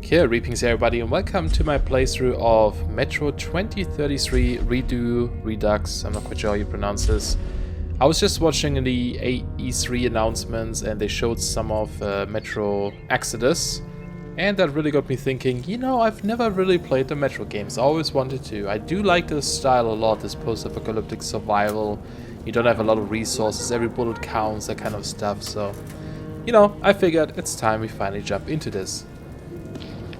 Here, greetings everybody, and welcome to my playthrough of Metro 2033 Redux. I'm not quite sure how you pronounce this. I was just watching the E3 announcements and they showed some of Metro Exodus, and that really got me thinking, you know, I've never really played the Metro games. I always wanted to. I do like this style a lot, this post-apocalyptic survival. You don't have a lot of resources, every bullet counts, that kind of stuff, so you know, I figured it's time we finally jump into this.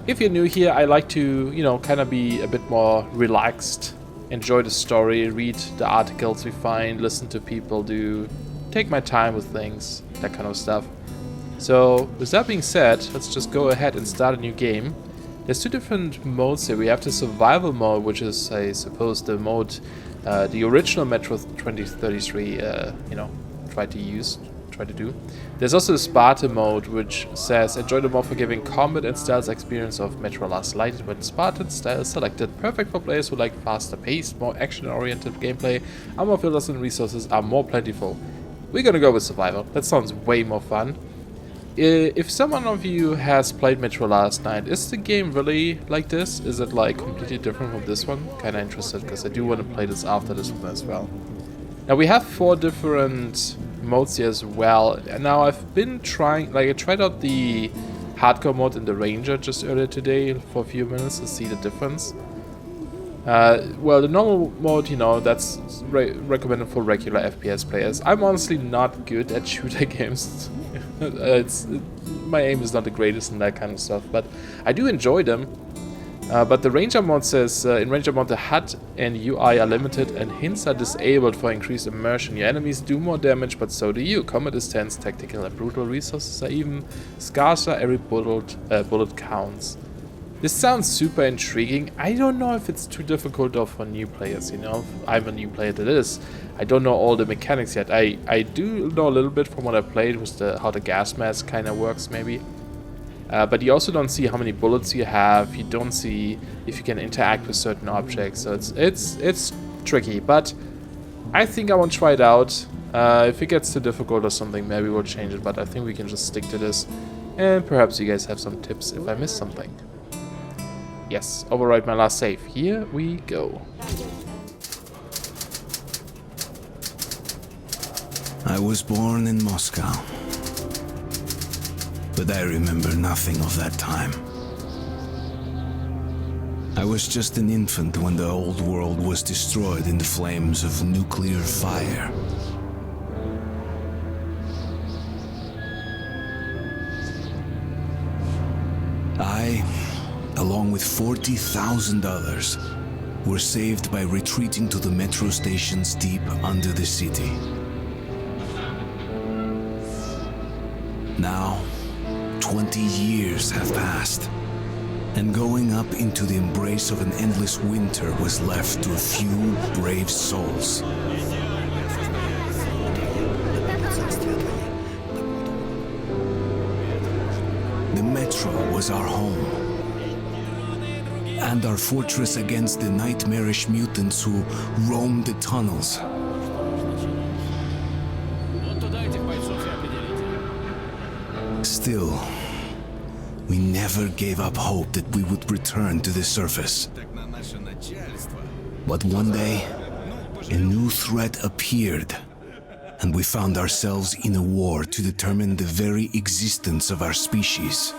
If you're new here, I like to, you know, kind of be a bit more relaxed, enjoy the story, read the articles we find, listen to people do, take my time with things, that kind of stuff. So, with that being said, let's just go ahead and start a new game. There's two different modes here. We have the survival mode, which is, I suppose, the mode the original Metro 2033, you know, tried to do. There's also the Spartan mode, which says enjoy the more forgiving combat and stealth experience of Metro Last Light when Spartan style is selected. Perfect for players who like faster paced, more action-oriented gameplay. Armor filters and resources are more plentiful. We're gonna go with survival. That sounds way more fun. If someone of you has played Metro Last Night, is the game really like this? Is it like completely different from this one? Kinda interested, because I do want to play this after this one as well. Now we have 4 different modes here as well. And now I've been trying, like I tried out the hardcore mode in the Ranger just earlier today for a few minutes to see the difference. Well, the normal mode, you know, that's recommended for regular FPS players. I'm honestly not good at shooter games. My aim is not the greatest and that kind of stuff, but I do enjoy them. But the Ranger mod says, in Ranger mod the HUD and UI are limited and hints are disabled for increased immersion. Your enemies do more damage, but so do you. Combat is tense, tactical and brutal. Resources are even scarcer, every bullet counts. This sounds super intriguing. I don't know if it's too difficult though for new players, you know. I'm a new player to this. I don't know all the mechanics yet. I do know a little bit from what I played with how the gas mask kind of works maybe. But you also don't see how many bullets you have. You don't see if you can interact with certain objects. So it's tricky. But I think I want to try it out. If it gets too difficult or something, maybe we'll change it. But I think we can just stick to this. And perhaps you guys have some tips if I miss something. Yes, overwrite my last save. Here we go. I was born in Moscow. But I remember nothing of that time. I was just an infant when the old world was destroyed in the flames of nuclear fire. I, along with 40,000 others, were saved by retreating to the metro stations deep under the city. Now, 20 years have passed, and going up into the embrace of an endless winter was left to a few brave souls. The metro was our home, and our fortress against the nightmarish mutants who roamed the tunnels. Still, we never gave up hope that we would return to the surface. But one day, a new threat appeared, and we found ourselves in a war to determine the very existence of our species.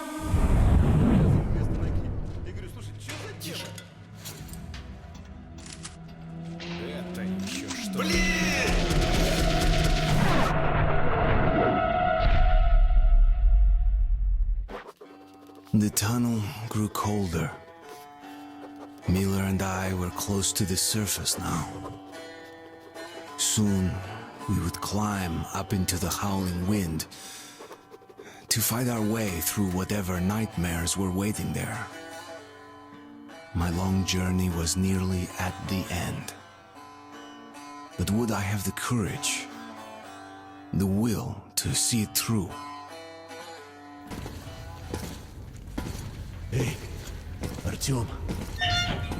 The tunnel grew colder. Miller and I were close to the surface now. Soon, we would climb up into the howling wind to fight our way through whatever nightmares were waiting there. My long journey was nearly at the end. But would I have the courage, the will to see it through? Hey, Artyom.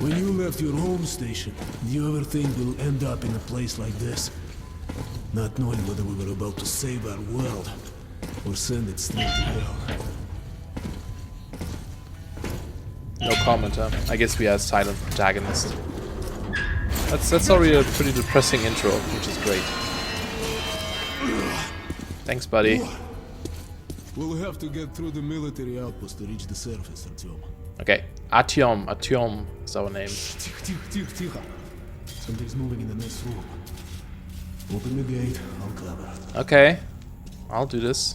When you left your home station, do you ever think we'll end up in a place like this? Not knowing whether we were about to save our world or send it straight to hell. No comment, huh? I guess we are a silent protagonist. That's already a pretty depressing intro, which is great. Thanks, buddy. We'll have to get through the military outpost to reach the surface, Artyom. Okay, Artyom. Artyom is our name. Тихо. Something's moving in the next room. Open the gate, I'll cover. Okay, I'll do this.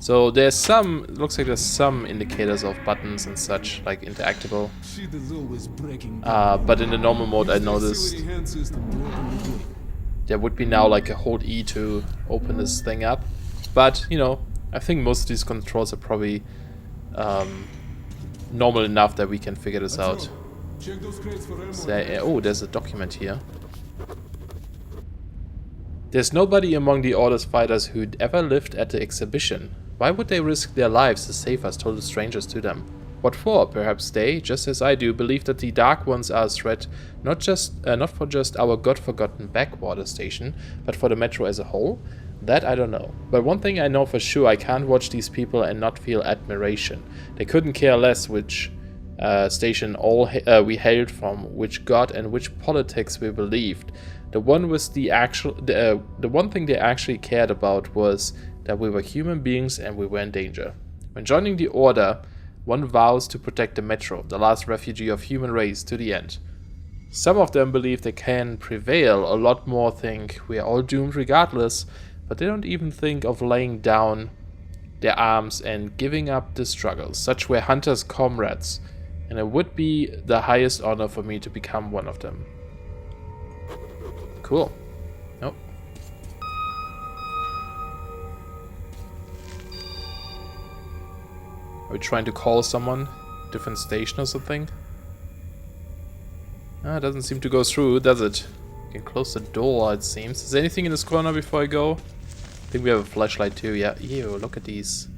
So there's some, looks like there's some indicators of buttons and such, like interactable. Shit is always breaking. But in the normal mode I noticed there would be now like a hold E to open this thing up. But, you know, I think most of these controls are probably normal enough that we can figure this out. So, oh, there's a document here. There's nobody among the Order's fighters who'd ever lived at the exhibition. Why would they risk their lives to save us, total strangers to them? What for? Perhaps they, just as I do, believe that the Dark Ones are a threat, not for just our god-forgotten backwater station, but for the Metro as a whole? That I don't know. But one thing I know for sure, I can't watch these people and not feel admiration. They couldn't care less which station we hailed from, which god and which politics we believed. The one thing they actually cared about was that we were human beings and we were in danger. When joining the Order, one vows to protect the Metro, the last refuge of human race, to the end. Some of them believe they can prevail, a lot more think we are all doomed regardless, but they don't even think of laying down their arms and giving up the struggle. Such were Hunter's comrades, and it would be the highest honor for me to become one of them. Cool. Nope. Are we trying to call someone? Different station or something? Ah, it doesn't seem to go through, does it? We can close the door, it seems. Is there anything in this corner before I go? I think we have a flashlight too, yeah. Ew, look at these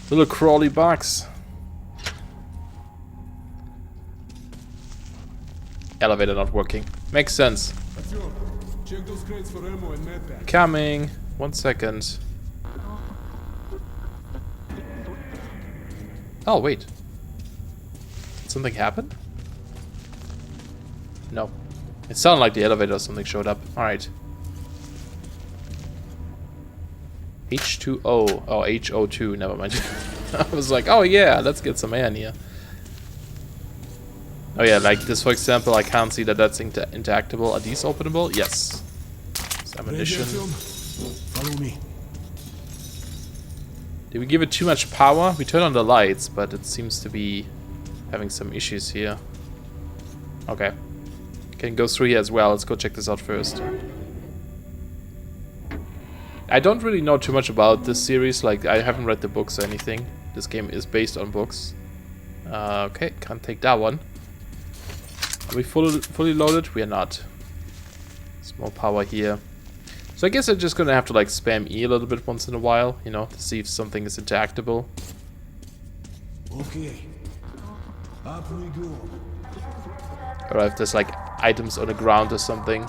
little crawly bugs. Elevator not working. Makes sense. Check those crates for ammo and medpack. Coming. 1 second. Oh, wait. Did something happen? No. It sounded like the elevator or something showed up. Alright. H2O. Oh, HO2. Never mind. I was like, oh yeah, let's get some air in here. Oh yeah, like this for example, I can't see that that's interactable. Are these openable? Yes. It's ammunition. Follow me. Did we give it too much power? We turn on the lights, but it seems to be having some issues here. Okay. Can go through here as well. Let's go check this out first. I don't really know too much about this series. Like, I haven't read the books or anything. This game is based on books. Okay, can't take that one. Are we fully loaded? We are not. Small power here. So I guess I'm just gonna have to like spam E a little bit once in a while, you know, to see if something is interactable. Okay. Up we go. Or if there's like items on the ground or something.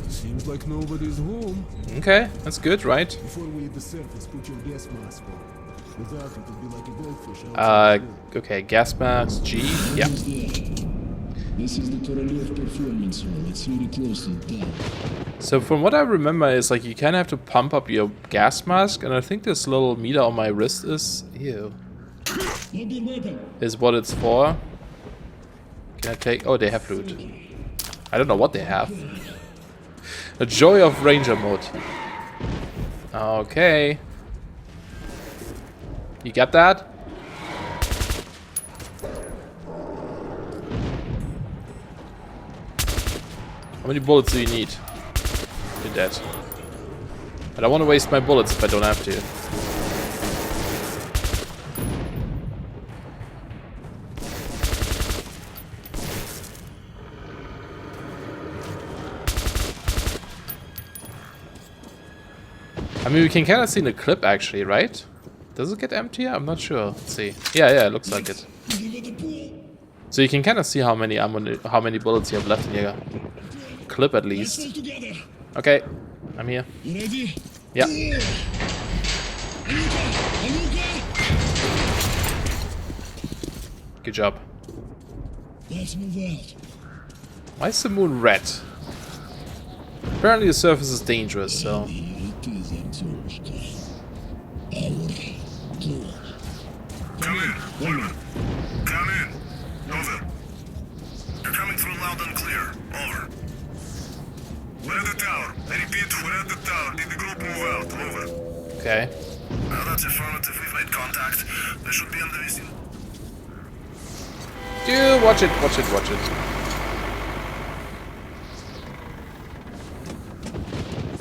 Seems like nobody's home. Okay, that's good, right? Before we hit the surface, put your gas mask on. Without it, it'd be like a goldfish. Okay, gas mask G. Yeah. This is the Korolev performance hall. It's really close to the top. So from what I remember is like you kind of have to pump up your gas mask, and I think this little meter on my wrist is is what it's for. Can I take? Oh, they have loot. I don't know what they have. The joy of Ranger mode. Okay. You get that? How many bullets do you need? You're dead. I don't want to waste my bullets if I don't have to. I mean, we can kind of see in the clip actually, right? Does it get emptier? I'm not sure. Let's see. Yeah, it looks like it. So you can kind of see how many bullets you have left in your clip at least. Okay, I'm here. Yeah. Good job. Let's move out. Why is the moon red? Apparently the surface is dangerous, so... Come in. Holman. Come in. Over. You're coming through loud and clear. Over. We're at the tower. I repeat, we're at the tower. Did the group move out? Over. Okay. Well, that's affirmative. We've made contact. They should be on the vicinity. Dude, watch it, watch it, watch it.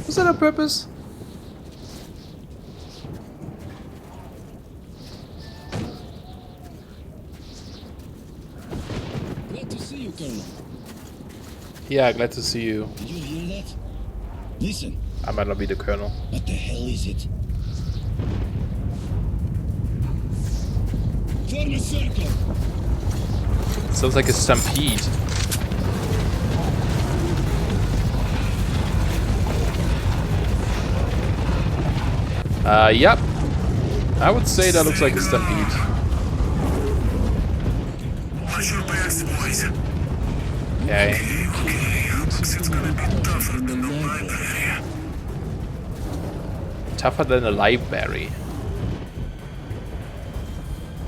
Was that on purpose? Glad to see you, Colonel. Yeah, glad to see you. Did you hear that? Listen. I might not be the colonel. What the hell is it? Form a circle. Sounds like a stampede. Yep. I would say that looks like a stampede. Watch your backs, boys. Okay. Okay. Looks it's gonna be tougher than the library. Tougher than a library.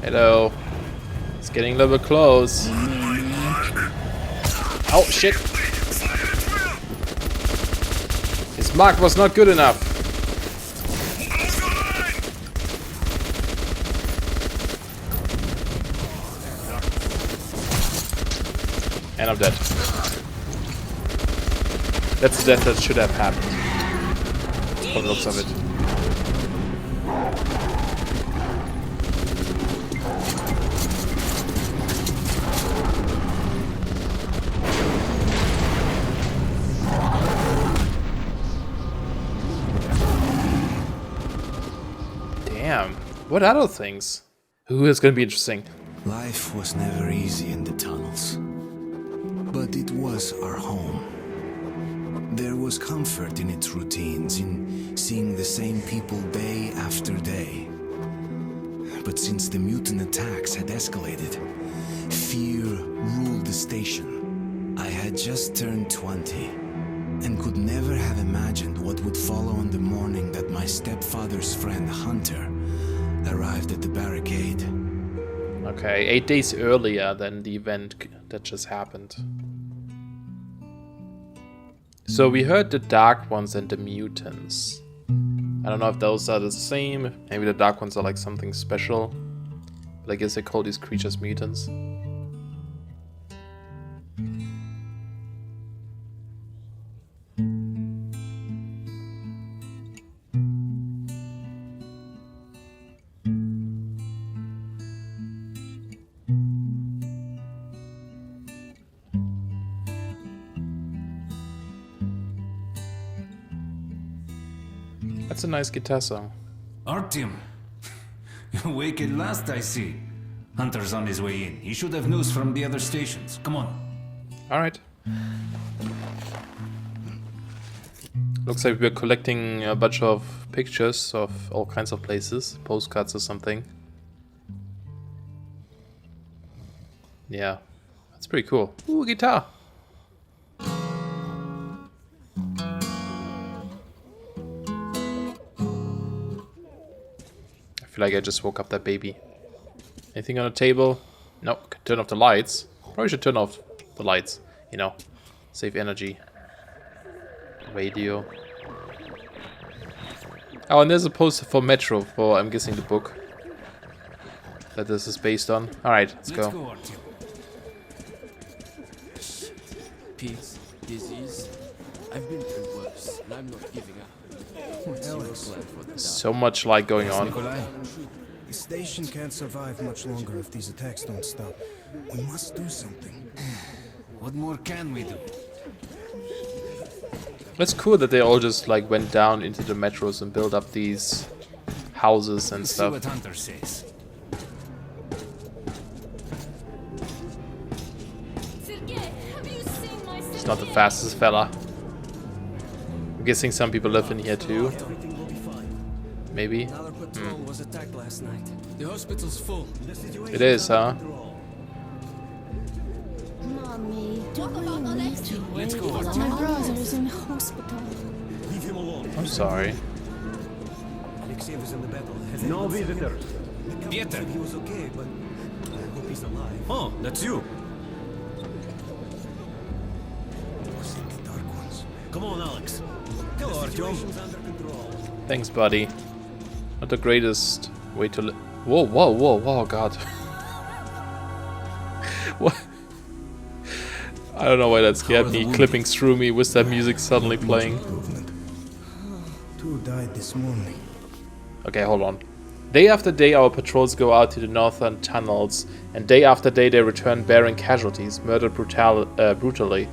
Hello. It's getting a little bit close. Oh shit. His mark was not good enough. And I'm dead. That's the death that should have happened. From the looks of it. Damn. What other things? Ooh, it's gonna be interesting. Life was never easy in the tunnels, but it was our home. There was comfort in its routines, in seeing the same people day after day. But since the mutant attacks had escalated, fear ruled the station. I had just turned 20 and could never have imagined what would follow on the morning that my stepfather's friend Hunter arrived at the barricade. Okay, 8 days earlier than the event that just happened. So we heard the Dark Ones and the Mutants. I don't know if those are the same. Maybe the Dark Ones are like something special. But I guess they call these creatures mutants. That's a nice guitar song. Artyom, you're awake at last, I see. Hunter's on his way in. He should have news from the other stations. Come on. Alright. Looks like we're collecting a bunch of pictures of all kinds of places. Postcards or something. Yeah. That's pretty cool. Ooh, guitar. I feel like I just woke up that baby. Anything on the table? No. Can turn off the lights. Probably should turn off the lights. You know, save energy. Radio. Oh, and there's a poster for Metro, for I'm guessing the book that this is based on. Alright, let's go. Artyom. Peace, disease. I've been through worse, and I'm not giving up. What's your plan for the So much light going on. Nikolai. The station can't survive much longer if these attacks don't stop. We must do something. What more can we do? It's cool that they all just like went down into the metros and built up these houses and See stuff. what Hunter says. He's not the fastest fella. I'm guessing some people live in here too. Everything will be fine. maybe? Another patrol was attacked last night. The hospital's full. It is, huh? Mommy, do we need to Let's go, wait? Artyom. My brother's in hospital. Leave him alone. I'm sorry. Alexei was in the battle. No visitors. The captain Pieter. said he was okay, but I hope he's alive. Oh, that's you. The Dark Ones. Come on, Alex. Hello, The Artyom. situation's under control. Thanks, buddy. Not the greatest way to live. Whoa, whoa, whoa, whoa, God. What? I don't know why that scared me, clipping through me with that music suddenly playing. Improvement. 2 died this morning. Okay, hold on. Day after day our patrols go out to the northern tunnels, and day after day they return bearing casualties, murdered brutally.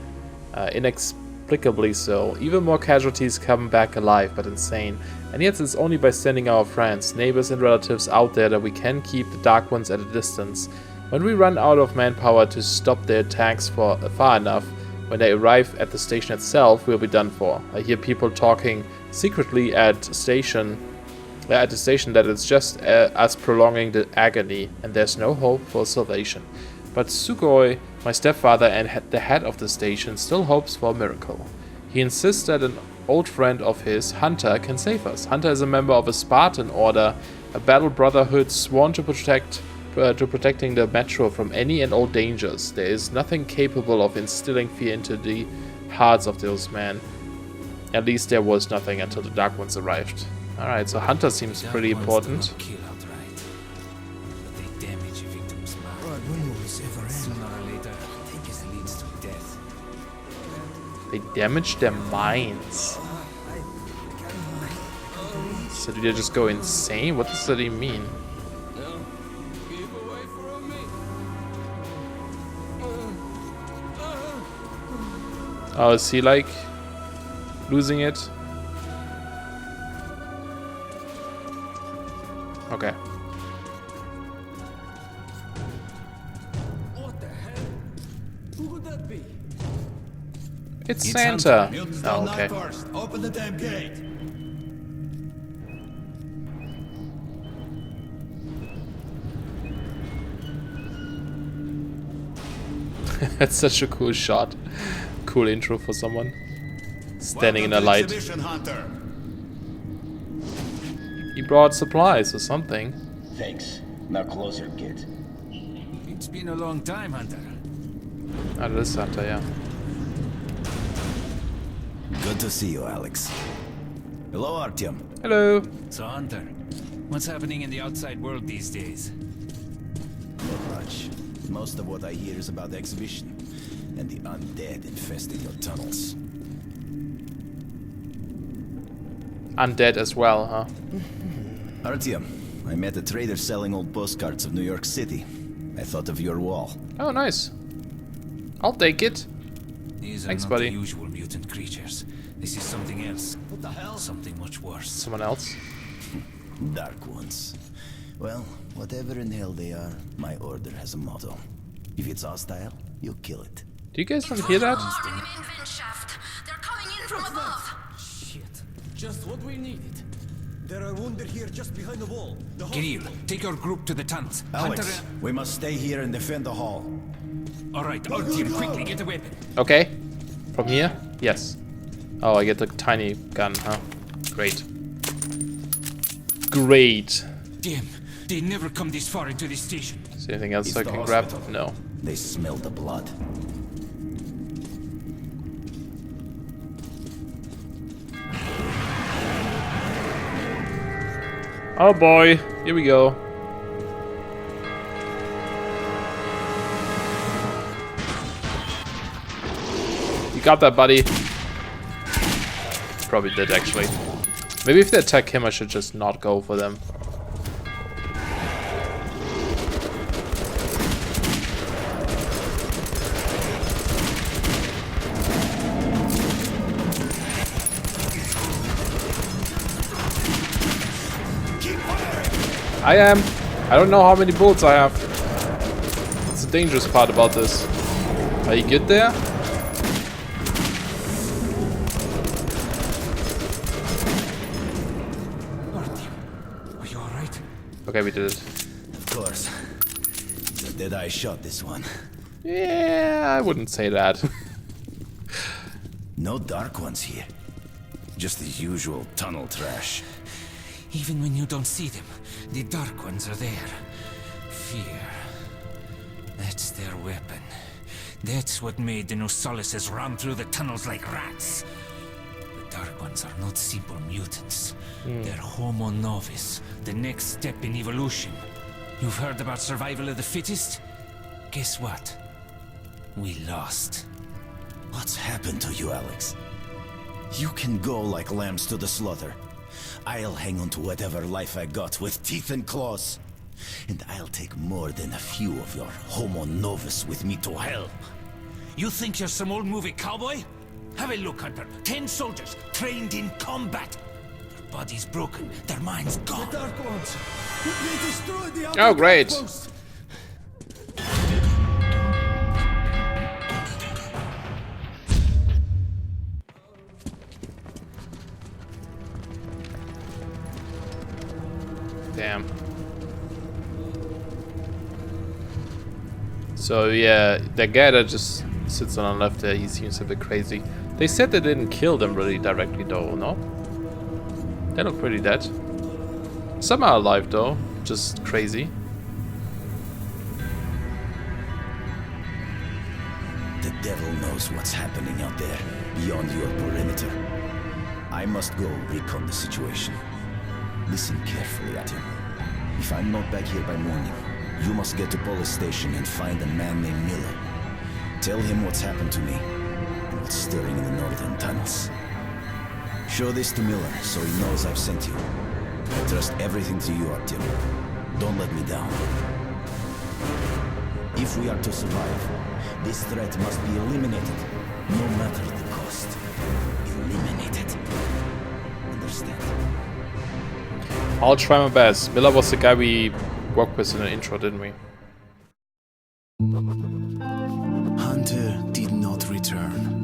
Inexplicably so. Even more casualties come back alive, but insane. And yet it's only by sending our friends, neighbors and relatives out there that we can keep the Dark Ones at a distance. When we run out of manpower to stop their attacks for far enough, when they arrive at the station itself, we'll be done for. I hear people talking secretly at the station that it's just us prolonging the agony, and there's no hope for salvation. But Sugoi, my stepfather and the head of the station, still hopes for a miracle. He insists that an old friend of his, Hunter, can save us. Hunter is a member of a Spartan order, a battle brotherhood sworn to protecting the metro from any and all dangers. There is nothing capable of instilling fear into the hearts of those men. At least there was nothing until the Dark Ones arrived. Alright, so Hunter seems pretty important. Kill outright, but they damage your victims' mind. God, when will this ever end? Sooner or later, I think it leads to death. They damage their minds. So do they just go insane? What does that even mean? No, keep away from me. Oh, is he like losing it? Okay. What the hell? Who could that be? It's Santa. Oh, okay. First, open the damn gate. That's such a cool shot. Cool intro for someone. Standing in the light. Exhibition, Hunter. He brought supplies or something. Thanks. Now closer, kid. It's been a long time, Hunter. Ah, that is Santa, yeah. Good to see you, Alex. Hello, Artyom. Hello. So, Hunter, what's happening in the outside world these days? Not much. Most of what I hear is about the exhibition and the undead infesting your tunnels. Undead as well, huh? Artyom, I met a trader selling old postcards of New York City. I thought of your wall. Oh, nice. I'll take it. These are Thanks, not buddy. the usual mutant creatures. This is something else. What the hell? Something much worse. Someone else? Dark ones. Well, whatever in hell they are, my order has a motto. If it's hostile, you kill it. Do you guys not hear that? They're coming in from above. Shit. Just what we needed. There are wounded here just behind the wall. The Kirill, take your group to the tunnels. Alex, we must stay here and defend the hall. Alright, Artyom, quickly get a weapon. Okay. From here? Yes. Oh, I get the tiny gun, huh? Great. Great. Damn, they never come this far into this station. Is there anything else It's I the can grab? hospital. No. They smell the blood. Oh boy. Here we go. You got that, buddy. Probably did, actually. Maybe if they attack him, I should just not go for them. I am. I don't know how many bullets I have. That's the dangerous part about this. Are you good there? Okay, we did it. Of course. It's a dead-eye shot, this one. Yeah, I wouldn't say that. No dark ones here. Just the usual tunnel trash. Even when you don't see them, the dark ones are there. Fear. That's their weapon. That's what made the Nosalises run through the tunnels like rats. The Dark Ones are not simple mutants. They're Homo Novus, the next step in evolution. You've heard about survival of the fittest? Guess what? We lost. What's happened to you, Alex? You can go like lambs to the slaughter. I'll hang on to whatever life I got with teeth and claws. And I'll take more than a few of your Homo Novus with me to hell. You think you're some old movie cowboy? Have a look, Hunter. 10 soldiers, trained in combat. Their bodies broken, their minds gone. The Dark Ones! They destroyed the Oh, great. outpost. Damn. So yeah, that guy that just sits on the left there, he seems a bit crazy. They said they didn't kill them really directly though, no? They look pretty dead. Some are alive though, just crazy. The devil knows what's happening out there, beyond your perimeter. I must go recon the situation. Listen carefully, Artyom. If I'm not back here by morning, you must get to police station and find a man named Miller. Tell him what's happened to me, and what's stirring in the northern tunnels. Show this to Miller, so he knows I've sent you. I trust everything to you, Artyom. Don't let me down. If we are to survive, this threat must be eliminated, no matter the cost. Eliminated. Understand? I'll try my best. Miller was the guy we worked with in the intro, didn't we? Hunter did not return.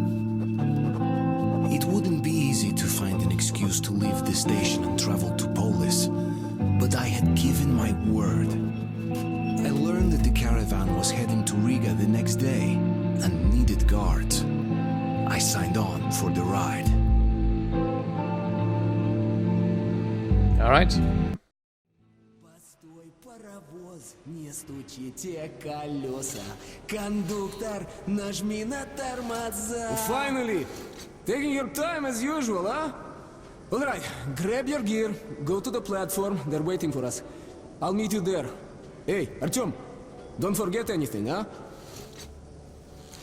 It wouldn't be easy to find an excuse to leave the station and travel to Polis, but I had given my word. I learned that the caravan was heading to Riga the next day and needed guards. I signed on for the ride. Alright. Не стучите колеса. Кондуктор, нажми на тормоза. Finally! Taking your time as usual, huh? Alright, grab your gear, go to the platform, they're waiting for us. I'll meet you there. Hey, Artyom, don't forget anything, huh?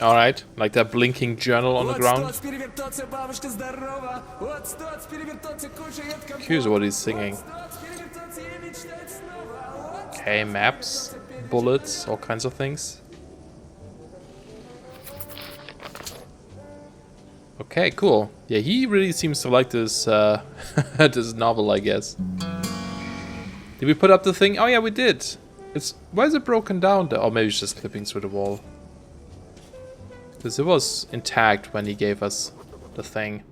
Alright, like that blinking journal on the ground. Here's what he's singing. Okay, maps, bullets, all kinds of things. Okay, cool. Yeah, he really seems to like this this novel, I guess. Did we put up the thing? Oh yeah, we did. Why is it broken down there? Oh, maybe it's just clipping through the wall. Because it was intact when he gave us the thing.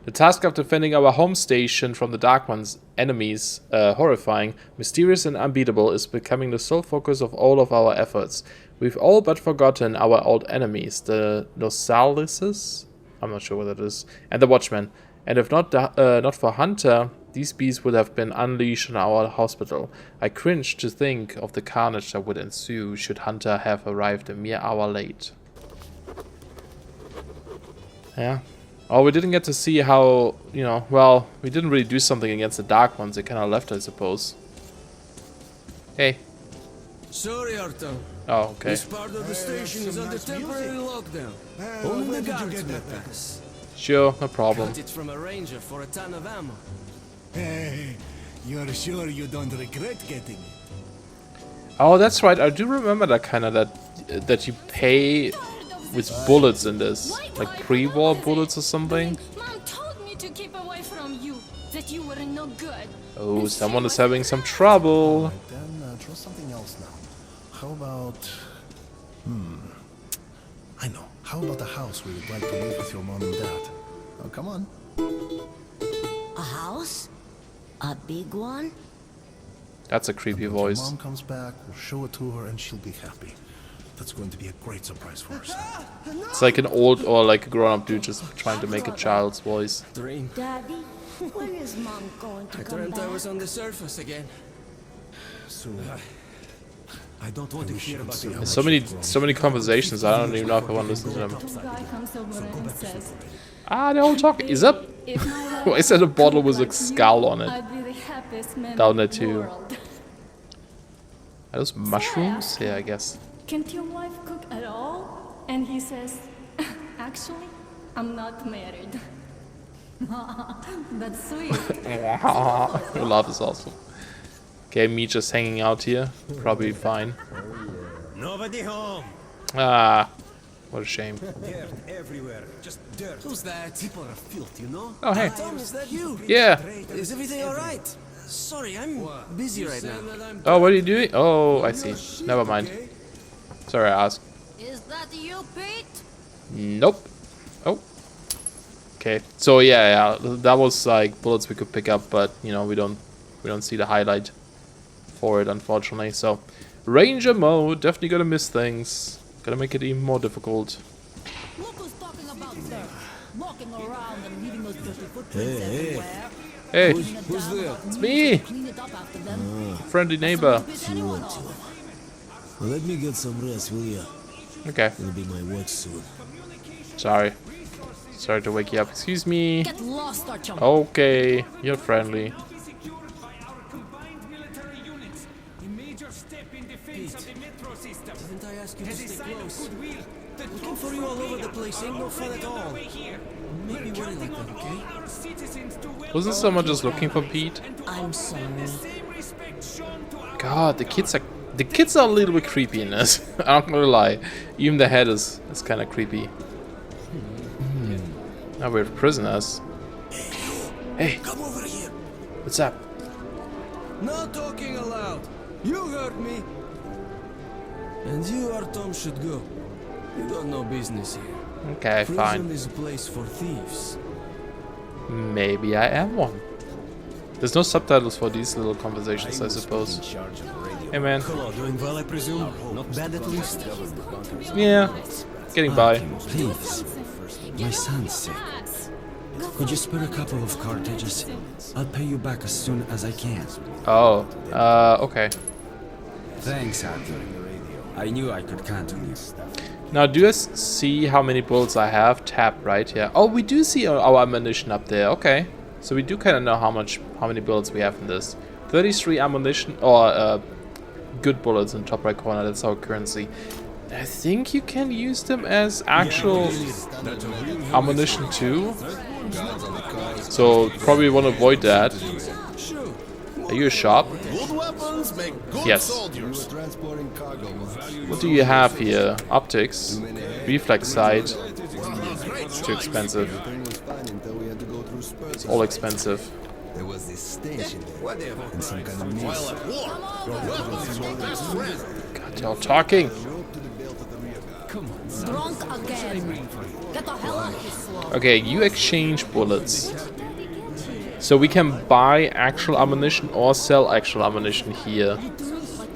The task of defending our home station from the Dark One's enemies, horrifying, mysterious and unbeatable, is becoming the sole focus of all of our efforts. We've all but forgotten our old enemies, the Nosalises? I'm not sure what that is. And the Watchmen. And if not for Hunter, these beasts would have been unleashed on our hospital. I cringe to think of the carnage that would ensue should Hunter have arrived a mere hour late. Yeah. Oh, we didn't get to see how, you know, well, we didn't really do something against the Dark Ones. They kind of left, I suppose. Hey. Sorry, Artyom. Oh, okay. This part of the station is under temporary lockdown. Only the guards may pass. Sure, no problem. Got it from a ranger for a ton of ammo. Hey, you're sure you don't regret getting it? Oh, that's right. I do remember that kind of that you pay with bullets in this, like pre-war bullets or something. Mom told me to keep away from you, that you were no good. Oh, someone is having some trouble. Then try something else now. How about... I know. How about a house where you'd like to live with your mom and dad? Oh, come on. A house? A big one? That's a creepy And when your voice. mom comes back, we'll show it to her and she'll be happy. That's going to be a great surprise for us. It's like an old or like a grown-up dude just trying to make a child's voice. Dream. Daddy, when is Mom going to I come dreamt I back? was on the surface again. So, I don't want to hear about it. There's so many conversations. I don't even know if I want to listen to them. This guy comes over and says, Ah, they're all talking. Is that? if my life Why is that a bottle with a like skull you, on it? I'd be the happiest man Down in there the too. world. Are those mushrooms? Yeah, I guess. Can't your wife cook at all? And he says, actually, I'm not married. That's sweet. Your laugh is awesome. Okay, me just hanging out here. Probably fine. Nobody home. Ah, what a shame. Dirt everywhere. Just dirt. Who's that? People are filthy, you know? Oh, hey. Tom, is that you? Yeah. Is everything alright? Sorry, I'm busy right now. Oh, what are you doing? Oh, I see. Never mind. Sorry, I asked. Is that you, Pete? Nope. Oh. Okay. So yeah, that was like bullets we could pick up, but you know we don't see the highlight for it, unfortunately. So Ranger mode, definitely gonna miss things. Gonna make it even more difficult. Look who's talking about dirt. Walking around and leaving those dirty footprints everywhere. Hey, Who's there? it's me, Clean it up after them. friendly neighbor. Anyone off. Well, let me get some rest, will ya? Okay. It'll be my watch soon. Sorry to wake you up. Excuse me. Get lost, Artyom. Okay, you're friendly. Didn't I ask you to stay close? Looking for you all over the place ain't no fun at all. Maybe worry like that, okay? Wasn't someone just looking for Pete? I'm sorry. God, the kids are a little bit creepy in this. I'm not gonna lie. Even the head is kind of creepy. Now we're prisoners. Hey, Come over here. what's up? No talking aloud. You heard me. And you, Artyom, should go. You got no business here. Okay, Prison fine. is a place for thieves. Maybe I am one. There's no subtitles for these little conversations, I suppose. Hey man. Hello, doing well, I presume? Not bad at least. Yeah, getting by. Please. My son's sick. Could you spare a couple of cartridges? I'll pay you back as soon as I can. Oh, okay. Thanks, Artyom. I knew I could count on you. Now, do you see how many bullets I have? Tab, right? Yeah. Oh, we do see our ammunition up there. Okay. So we do kind of know how many bullets we have in this. 33 ammunition, or good bullets in top right corner. That's our currency. I think you can use them as actual ammunition too. So probably want to avoid that. Are you a shop? Yes. What do you have here? Optics, reflex sight. It's too expensive. It's all expensive. There was this stench in there. And some kind of mist. God, y'all talking. Drunk again. Get the hell out of this swamp. Okay, you exchange bullets. So we can buy actual ammunition or sell actual ammunition here.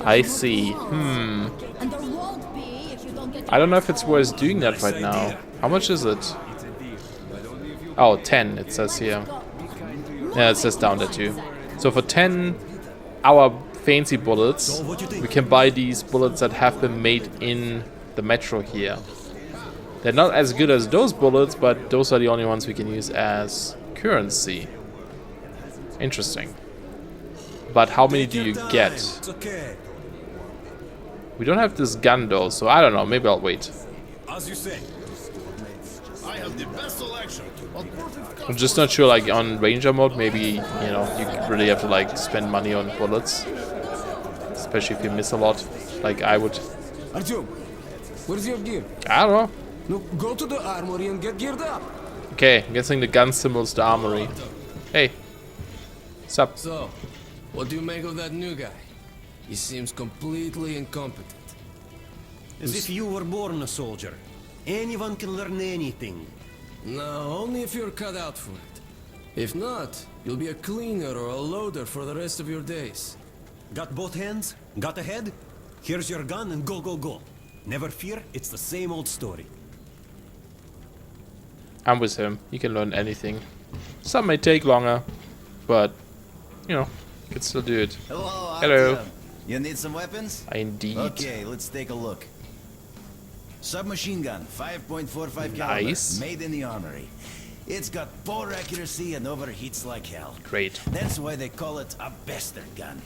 I see. And there won't be if you don't get I don't know if it's worth doing that right now. How much is it? Oh, 10 it says here. Yeah, it says down there too. So for 10 our fancy bullets, we can buy these bullets that have been made in the metro here. They're not as good as those bullets, but those are the only ones we can use as currency. Interesting. But how many do you get? We don't have this gun though, so I don't know. Maybe I'll wait. As you say. I have the best selection. I'm just not sure, like on Ranger mode, maybe, you know, you really have to like spend money on bullets. Especially if you miss a lot, like I would. Artyom, where's your gear? I don't know. No, go to the armory and get geared up. Okay, I'm guessing the gun symbol's the armory. Hey. What's up? So, what do you make of that new guy? He seems completely incompetent. As if you were born a soldier. Anyone can learn anything. No, only if you're cut out for it. If not, you'll be a cleaner or a loader for the rest of your days. Got both hands? Got a head? Here's your gun and go, go, go. Never fear, it's the same old story. I'm with him. He can learn anything. Some may take longer, but, you know, you can still do it. Hello, Hello. Artyom. You need some weapons? Indeed. Okay, let's take a look. Submachine gun, 5.45 Nice. caliber, made in the armory. It's got poor accuracy and overheats like hell. Great. That's why they call it a bastard gun.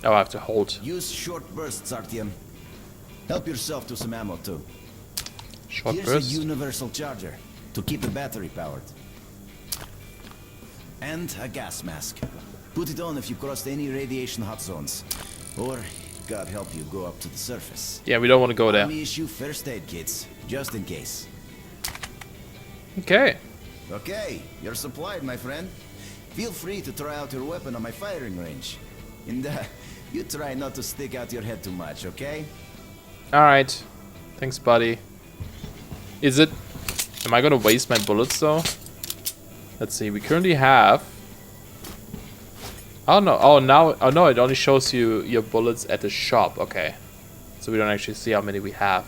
Oh, I have to hold. Use short bursts, Artyom. Help yourself to some ammo too. Short Here's burst. a universal charger to keep the battery powered. And a gas mask. Put it on if you crossed any radiation hot zones. Or, God help you, go up to the surface. Yeah, we don't want to go there. Army issue first aid kits, just in case. Okay. Okay, you're supplied, my friend. Feel free to try out your weapon on my firing range. And you try not to stick out your head too much, okay? Alright. Thanks, buddy. Is it... Am I gonna waste my bullets, though? Let's see. We currently have... Oh, no. Oh, now... Oh, no. It only shows you your bullets at the shop. Okay. So we don't actually see how many we have.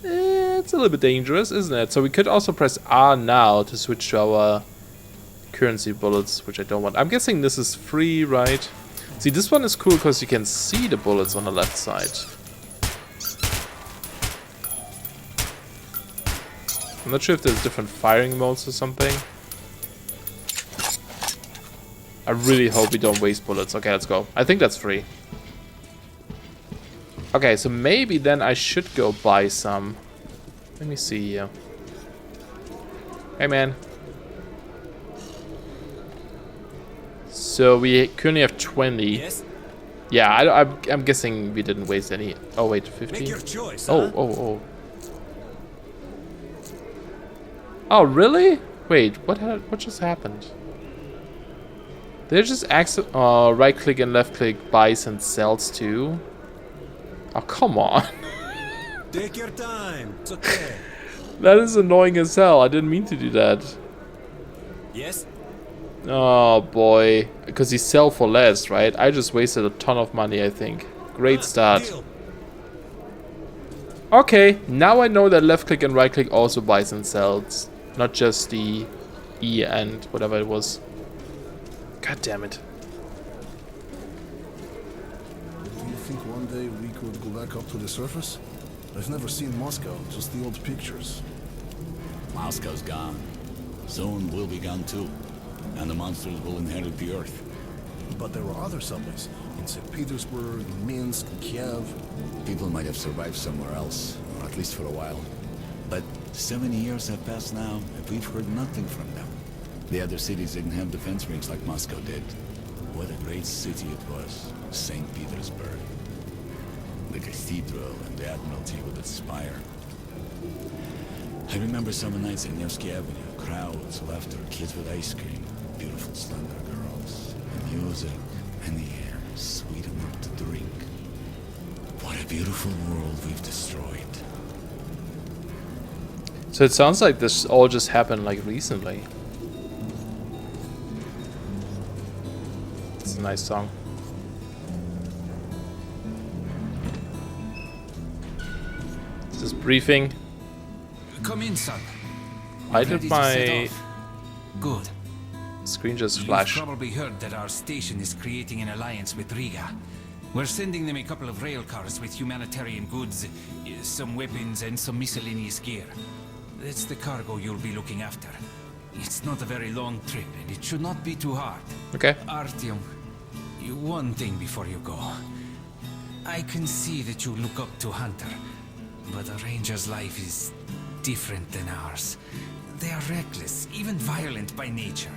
It's a little bit dangerous, isn't it? So we could also press R now to switch to our currency bullets, which I don't want. I'm guessing this is free, right? See, this one is cool because you can see the bullets on the left side. I'm not sure if there's different firing modes or something. I really hope we don't waste bullets. Okay, let's go. I think that's free. Okay, so maybe then I should go buy some. Let me see here. Hey, man. So we currently have 20. Yes? Yeah, I'm guessing we didn't waste any. Oh, wait, 50? Make your choice, Oh, huh? oh. Oh, really? Wait, what just happened? Did it just right click and left click buys and sells too? Oh, come on. Take your time. It's okay. That is annoying as hell. I didn't mean to do that. Yes? Oh boy. Because he sell for less, right? I just wasted a ton of money, I think. Great start. Deal. Okay, now I know that left click and right click also buys and sells. Not just the E and whatever it was. God damn it. Do you think one day we could go back up to the surface? I've never seen Moscow, just the old pictures. Moscow's gone. Soon we'll be gone too. And the monsters will inherit the Earth. But there were other subways. In St. Petersburg, in Minsk, in Kiev. People might have survived somewhere else, or at least for a while. But so many years have passed now, and we've heard nothing from them. The other cities didn't have defense rings like Moscow did. What a great city it was, St. Petersburg. The cathedral and the Admiralty with its spire. I remember summer nights on Nevsky Avenue, crowds, laughter, kids with ice cream, beautiful slender girls, and music, and the air, sweet enough to drink. What a beautiful world we've destroyed. So it sounds like this all just happened like recently. It's a nice song. This is briefing. Come in, son. Why We're did ready to my set off. Good. screen just You've flash? probably heard that our station is creating an alliance with Riga. We're sending them a couple of rail cars with humanitarian goods, some weapons, and some miscellaneous gear. That's the cargo you'll be looking after. It's not a very long trip, and it should not be too hard. Okay. Artyom, one thing before you go. I can see that you look up to Hunter, but a ranger's life is different than ours. They are reckless, even violent by nature.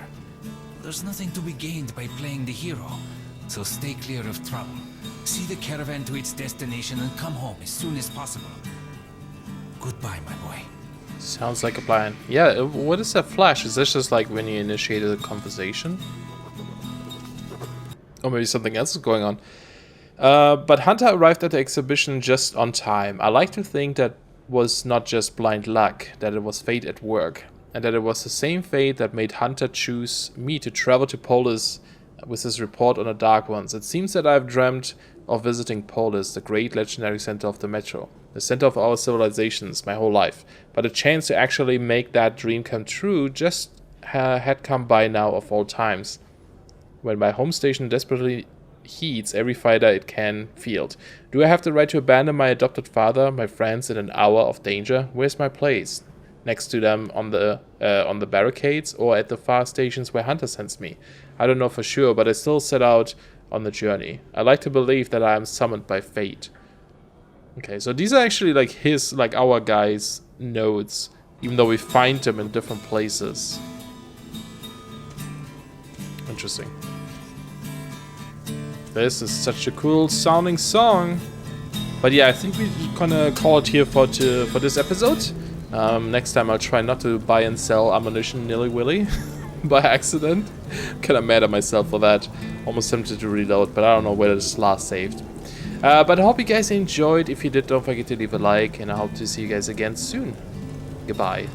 There's nothing to be gained by playing the hero, so stay clear of trouble. See the caravan to its destination and come home as soon as possible. Goodbye, my boy. Sounds like a plan. Yeah, what is that flash? Is this just like when you initiated a conversation? Or maybe something else is going on. But Hunter arrived at the exhibition just on time. I like to think that was not just blind luck, that it was fate at work. And that it was the same fate that made Hunter choose me to travel to Polis with his report on the Dark Ones. It seems that I've dreamt of visiting Polis, the great legendary center of the Metro, the center of our civilizations, my whole life. But a chance to actually make that dream come true just had come by now of all times, when my home station desperately heeds every fighter it can field. Do I have the right to abandon my adopted father, my friends, in an hour of danger? Where's my place? Next to them on the barricades, or at the far stations where Hunter sends me? I don't know for sure, but I still set out on the journey. I like to believe that I am summoned by fate. Okay, so these are actually like our guys' notes, even though we find them in different places. Interesting. This is such a cool sounding song. But yeah, I think we're gonna call it here for this episode. Next time I'll try not to buy and sell ammunition nilly-willy by accident. I'm kinda mad at myself for that. Almost tempted to reload, but I don't know where this last saved. But I hope you guys enjoyed. If you did, don't forget to leave a like, and I hope to see you guys again soon. Goodbye.